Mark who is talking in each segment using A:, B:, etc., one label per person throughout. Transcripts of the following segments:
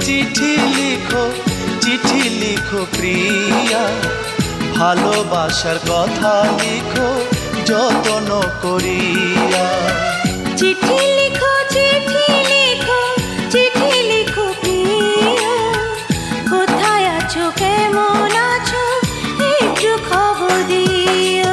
A: চিঠি লিখো, চিঠি লিখো প্রিয়া, ভালোবাসার কথা লিখো যত্ন করিয়া।
B: চিঠি লিখো, চিঠি লিখো, চিঠি লিখো প্রিয়া, কোথায় আছো, কেমন আছো, একটু খবর দিও।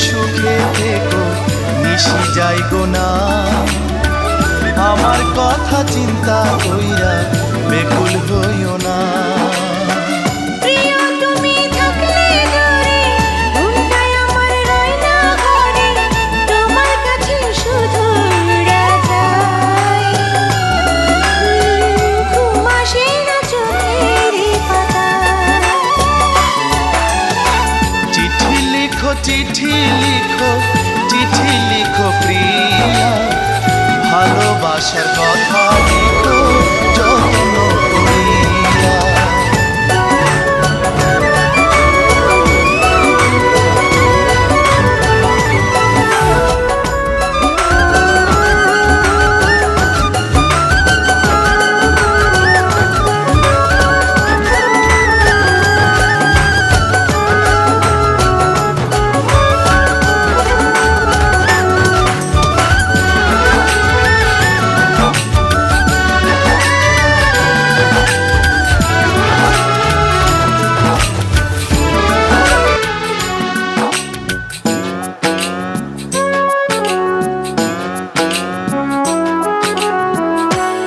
A: সুখে থেকো, নিশি যাই গো না, আমার কথা চিন্তা কইরা বেকুল হইও না। চিঠি লিখো, চিঠি লিখো প্রিয়া, ভালোবাসার কথা লিখো যত্ন করিয়া।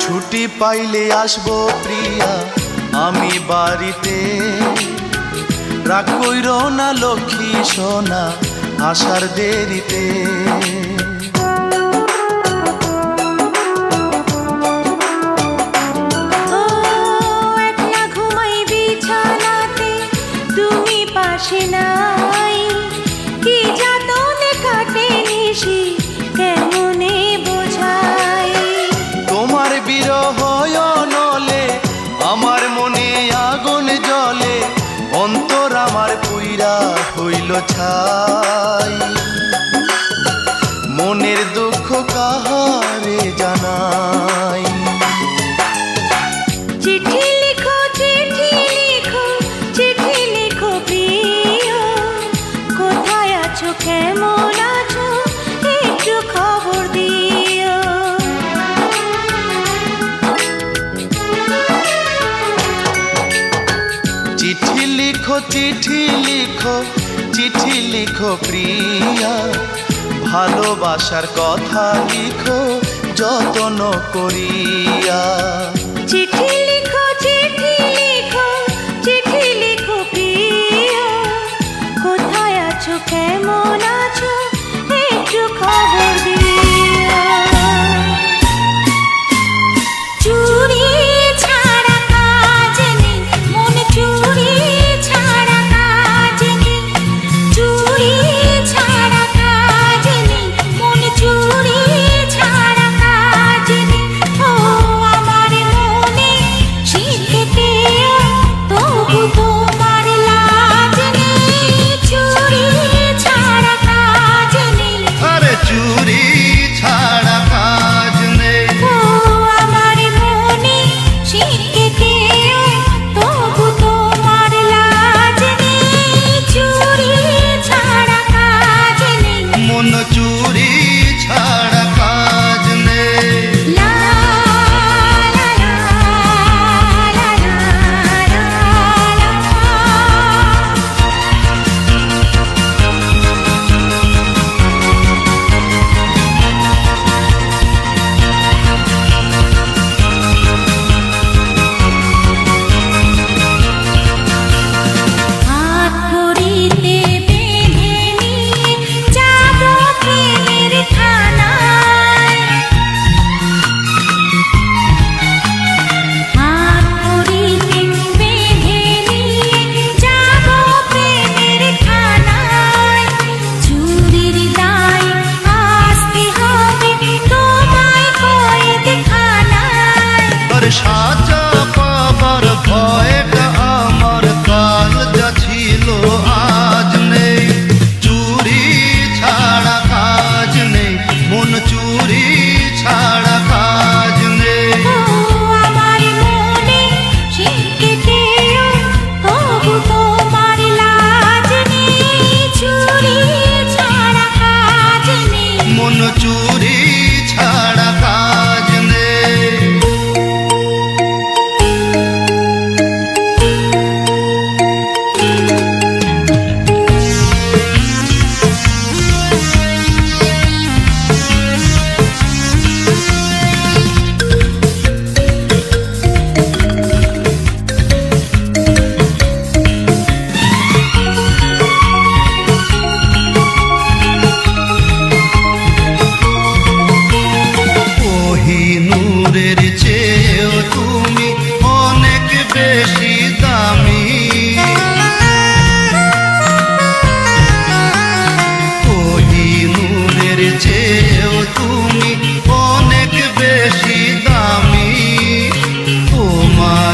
A: ছুটি পাইলে আসবো প্রিয়া আমি বাড়িতে, রাগ কইরো না লক্ষ্মী সোনা আসার দেরিতে।
B: একলা ঘুমাই বিছানাতে, তুমি পাশে নাই, কি যাতনে কাটে নিশি কেমনে বোঝাই।
A: তোমার বিরহ নলে আমার মনে আগুন জ্বলে, অন্তর আমার পুইরা হইল ছাই, মনের দুঃখ কাহারে জানাই।
B: চিঠি লিখো, চিঠি লিখো, চিঠি লিখো প্রিয়া, কোথায় আছো, কেমন আছো, একটু খবর দিও।
A: চিঠি লিখো, চিঠি লিখো, চিঠি লিখো প্রিয়া, ভালোবাসার কথা লিখো যত্ন করিয়া।
B: চিঠি লিখো, চিঠি লিখো, চিঠি লিখো প্রিয়া, কোথায় আছো, কেমন আছো, একটু খবর দিও। চুরি ছাড়া কাজ নেই, মন চুরি ছাড়া কাজ নেই, চুরি ছাড়া কাজ নেই, মন চুরি ছাড়া কাজ নেই। ও আমার মনে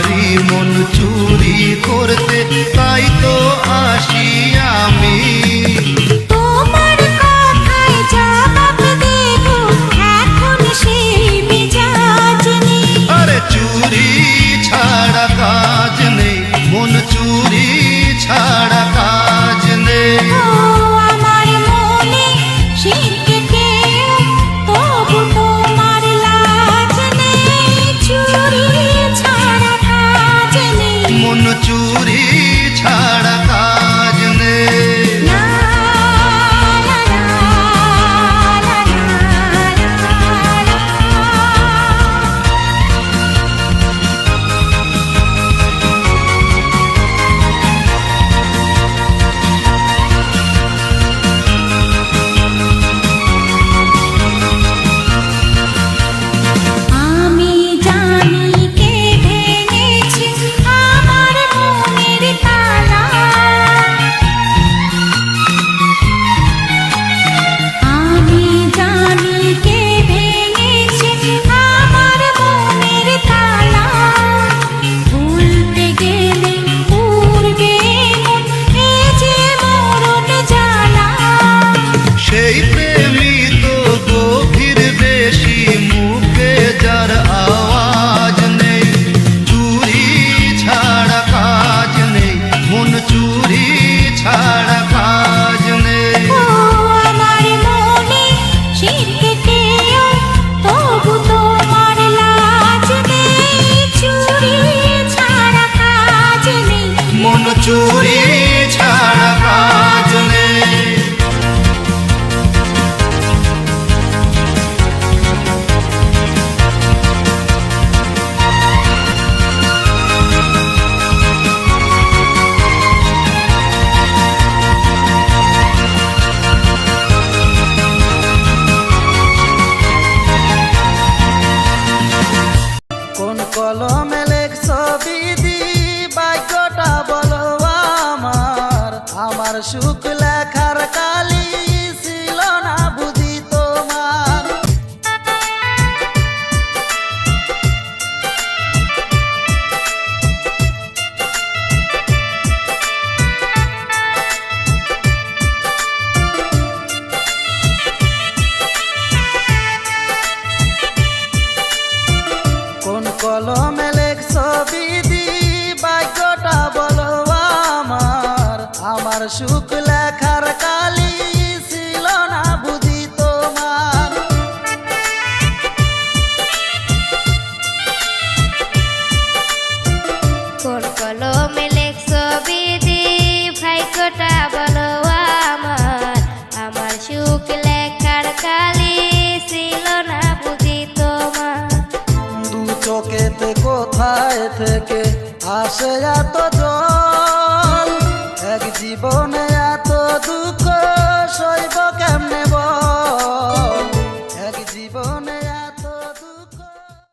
A: তোমারই মন চুরি করতে তাই তো আসি আমি।
B: তোমার কথায় জবাব দেব এখন সেই মেজাজ নেই।
A: আরে চুরি ছাড়া কাজ নেই, মন চুরি ছাড়া কাজ নেই।
B: ও আমার মনে শিখতে তবু তোমার লাজ নেই। চুরি ছাড়া কাজ নেই।
A: মন চুরি ছাড়া কাজ নেই।
B: লা লা লা লা লা লা। আমি জানি কে ভেঙেছে আমার মনের তালা। আমি জানি কে ভেঙেছে আমার মনের তালা। ভুলতে গেলে পূর্বে মন এ যে মরণ জ্বালা।
A: সেই প্রেমী তো গভীর বেশি, মুখে যার আওয়াজ নেই। চুরি ছাড়া কাজ নেই, মন চুরি ছাড়া কাজ নেই।
B: ও আমার মনে শিখতেও তবু তোমার লাজ নেই। চুরি ছাড়া কাজ নেই।
A: মন চুরি ছাড়া কাজ নেই। কোন কলমে লেখছো বিধি, বাক্যটা বলো আমার। আমার সুখ লেখার কালি ছিল না বুঝি তোমার। কোন কলমে লেখছো বিধি, বাক্যটা বলো আমার। আমার সুখ লেখার কালি ছিল না বুঝি তোমার।
C: কোন কলমে লেখছো বিধি, ভাগ্যটা বলো আমার। আমার সুখ লেখার কালি ছিল না বুঝি তোমার।
A: দু চোখেতে কোথায় থেকে আসে এত জল, এক জীবনে এত